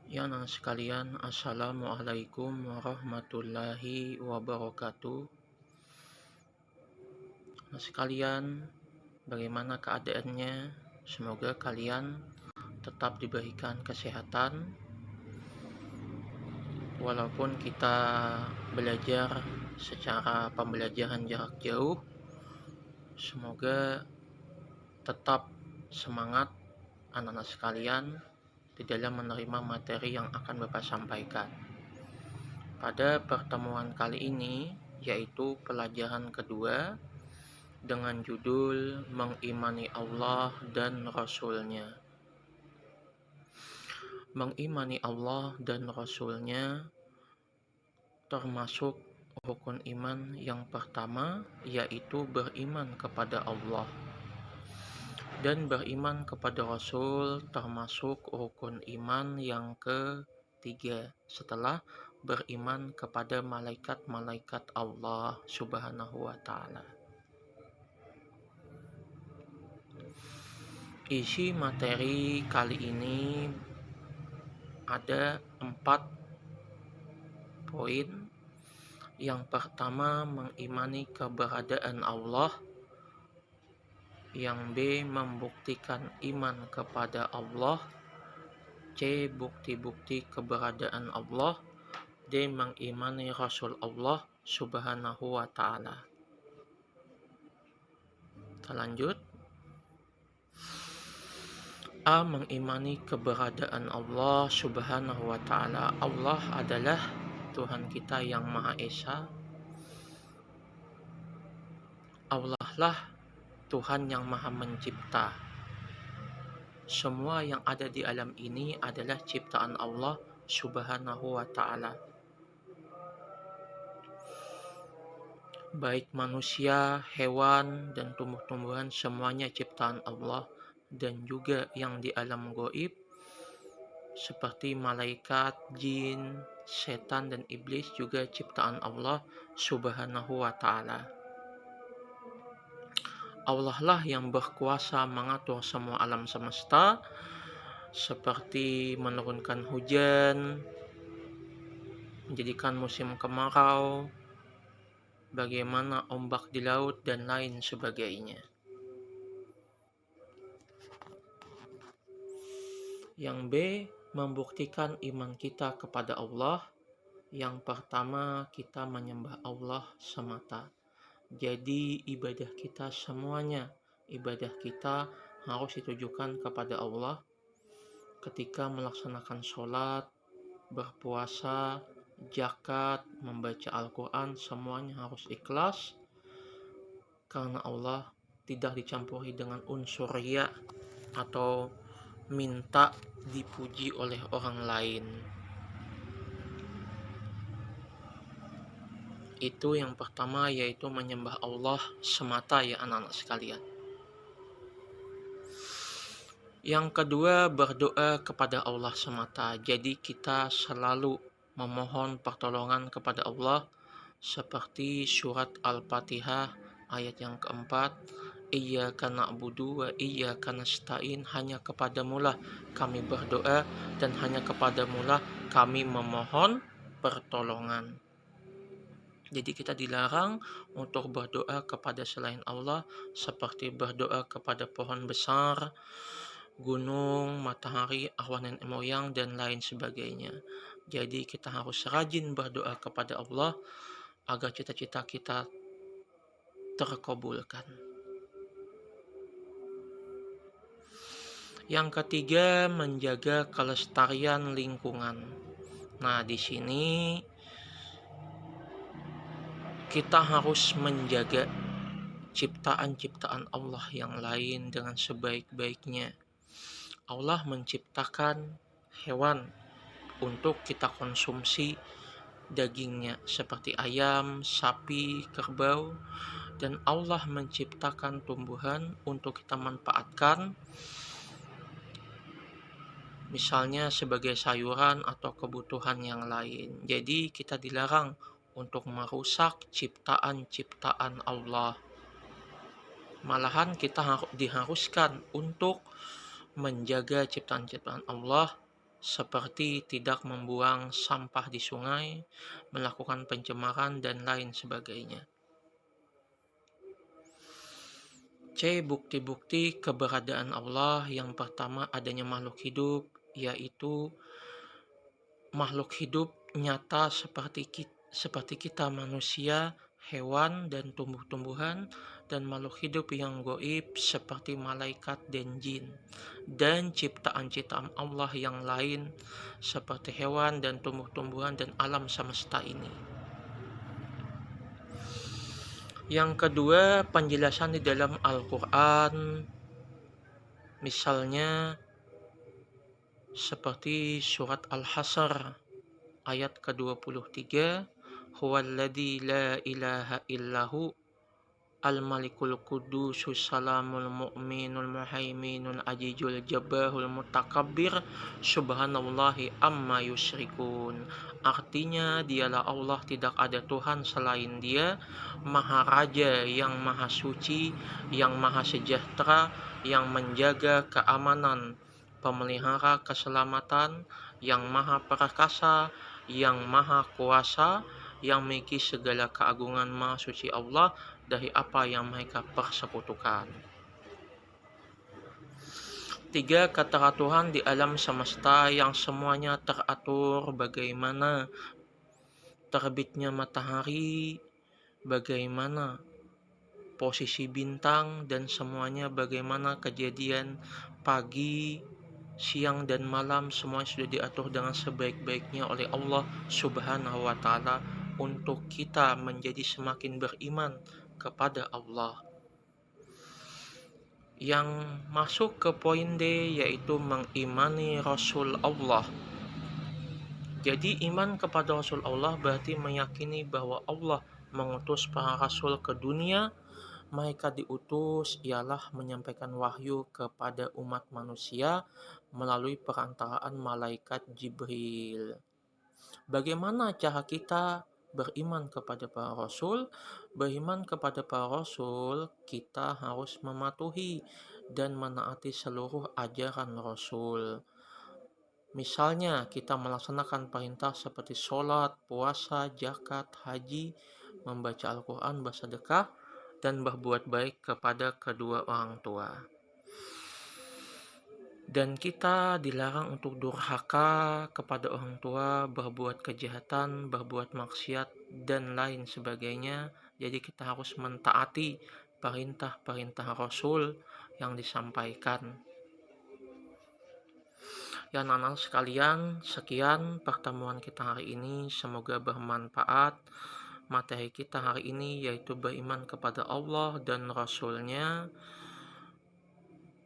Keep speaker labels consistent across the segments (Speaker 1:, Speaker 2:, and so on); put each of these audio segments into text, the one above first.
Speaker 1: Ya anak sekalian, Assalamualaikum warahmatullahi wabarakatuh. Anak sekalian, bagaimana keadaannya? Semoga kalian tetap diberikan kesehatan. Walaupun kita belajar secara pembelajaran jarak jauh, semoga tetap semangat anak-anak sekalian di dalam menerima materi yang akan Bapak sampaikan. Pada pertemuan kali ini, yaitu pelajaran kedua dengan judul Mengimani Allah dan Rasul-Nya. Mengimani Allah dan Rasul-Nya termasuk rukun iman yang pertama, yaitu beriman kepada Allah. Dan beriman kepada Rasul termasuk rukun iman yang ketiga setelah beriman kepada malaikat-malaikat Allah Subhanahu wa ta'ala. Isi materi kali ini ada 4 poin. Yang pertama, mengimani keberadaan Allah. Yang B, membuktikan iman kepada Allah. C, bukti-bukti keberadaan Allah. D, mengimani Rasul Allah Subhanahu wa ta'ala. Kita lanjut. A, mengimani keberadaan Allah Subhanahu wa ta'ala. Allah adalah Tuhan kita yang Maha Esa. Allah lah Tuhan yang Maha Mencipta. Semua yang ada di alam ini adalah ciptaan Allah Subhanahu wa ta'ala. Baik manusia, hewan, dan tumbuh-tumbuhan semuanya ciptaan Allah. Dan juga yang di alam gaib seperti malaikat, jin, setan, dan iblis juga ciptaan Allah Subhanahu wa ta'ala. Allah lah yang berkuasa mengatur semua alam semesta, seperti menurunkan hujan, menjadikan musim kemarau, bagaimana ombak di laut, dan lain sebagainya. Yang B, membuktikan iman kita kepada Allah. Yang pertama, kita menyembah Allah semata. Jadi ibadah kita semuanya, ibadah kita harus ditujukan kepada Allah. Ketika melaksanakan sholat, berpuasa, zakat, membaca Al-Quran, semuanya harus ikhlas. Karena Allah tidak dicampuri dengan unsur riya atau minta dipuji oleh orang lain. Itu yang pertama, yaitu menyembah Allah semata ya anak-anak sekalian. Yang kedua, berdoa kepada Allah semata. Jadi kita selalu memohon pertolongan kepada Allah seperti surat Al-Fatihah ayat yang keempat, Iyyaka na'budu wa iyyaka nasta'in, hanya kepadamulah kami berdoa dan hanya kepadamulah kami memohon pertolongan. Jadi kita dilarang untuk berdoa kepada selain Allah, seperti berdoa kepada pohon besar, gunung, matahari, awan nenek moyang, dan lain sebagainya. Jadi kita harus rajin berdoa kepada Allah agar cita-cita kita terkabulkan. Yang ketiga, menjaga kelestarian lingkungan. Nah, di sini kita harus menjaga ciptaan-ciptaan Allah yang lain dengan sebaik-baiknya. Allah menciptakan hewan untuk kita konsumsi dagingnya seperti ayam, sapi, kerbau, dan Allah menciptakan tumbuhan untuk kita manfaatkan, misalnya sebagai sayuran atau kebutuhan yang lain. Jadi kita dilarang untuk merusak ciptaan-ciptaan Allah. Malahan kita diharuskan untuk menjaga ciptaan-ciptaan Allah seperti tidak membuang sampah di sungai, melakukan pencemaran, dan lain sebagainya. C. Bukti-bukti keberadaan Allah. Yang pertama, adanya makhluk hidup, yaitu makhluk hidup nyata seperti kita manusia, hewan, dan tumbuh-tumbuhan, dan makhluk hidup yang gaib seperti malaikat dan jin, dan ciptaan-ciptaan Allah yang lain seperti hewan dan tumbuh-tumbuhan dan alam semesta ini. Yang kedua, penjelasan di dalam Al-Quran, misalnya seperti surat Al-Hasr ayat ke-23, huwallazi la ilaha illahu al-malikul qudusus salamul mu'minul muhaiminul ajijul jabbarul mutakabbir subhanallahi amma yusyrikun. Artinya, dialah Allah, tidak ada Tuhan selain Dia, Maha Raja yang Maha Suci, yang Maha Sejahtera, yang menjaga keamanan, pemelihara keselamatan, yang Maha Perkasa, yang Maha Kuasa, yang memiliki segala keagungan. Maha Suci Allah dari apa yang mereka persekutukan. 3. Keteraturan di alam semesta yang semuanya teratur, bagaimana terbitnya matahari, bagaimana posisi bintang, dan semuanya bagaimana kejadian pagi, siang, dan malam, semuanya sudah diatur dengan sebaik-baiknya oleh Allah Subhanahu wa Ta'ala untuk kita menjadi semakin beriman kepada Allah. Yang masuk ke poin D, yaitu mengimani Rasul Allah. Jadi iman kepada Rasul Allah berarti meyakini bahwa Allah mengutus para rasul ke dunia. Mereka diutus ialah menyampaikan wahyu kepada umat manusia melalui perantaraan malaikat Jibril. Bagaimana cara kita beriman kepada para rasul? Beriman kepada para rasul, kita harus mematuhi dan menaati seluruh ajaran rasul. Misalnya, kita melaksanakan perintah seperti sholat, puasa, zakat, haji, membaca Al-Quran, bersedekah, dan berbuat baik kepada kedua orang tua. Dan kita dilarang untuk durhaka kepada orang tua, berbuat kejahatan, berbuat maksiat, dan lain sebagainya. Jadi kita harus mentaati perintah-perintah Rasul yang disampaikan. Ya anak-anak sekalian, sekian pertemuan kita hari ini. Semoga bermanfaat. Materi kita hari ini yaitu beriman kepada Allah dan Rasul-Nya.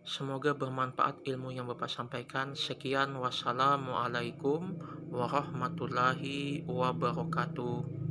Speaker 1: Semoga bermanfaat ilmu yang Bapak sampaikan. Sekian, wassalamualaikum warahmatullahi wabarakatuh.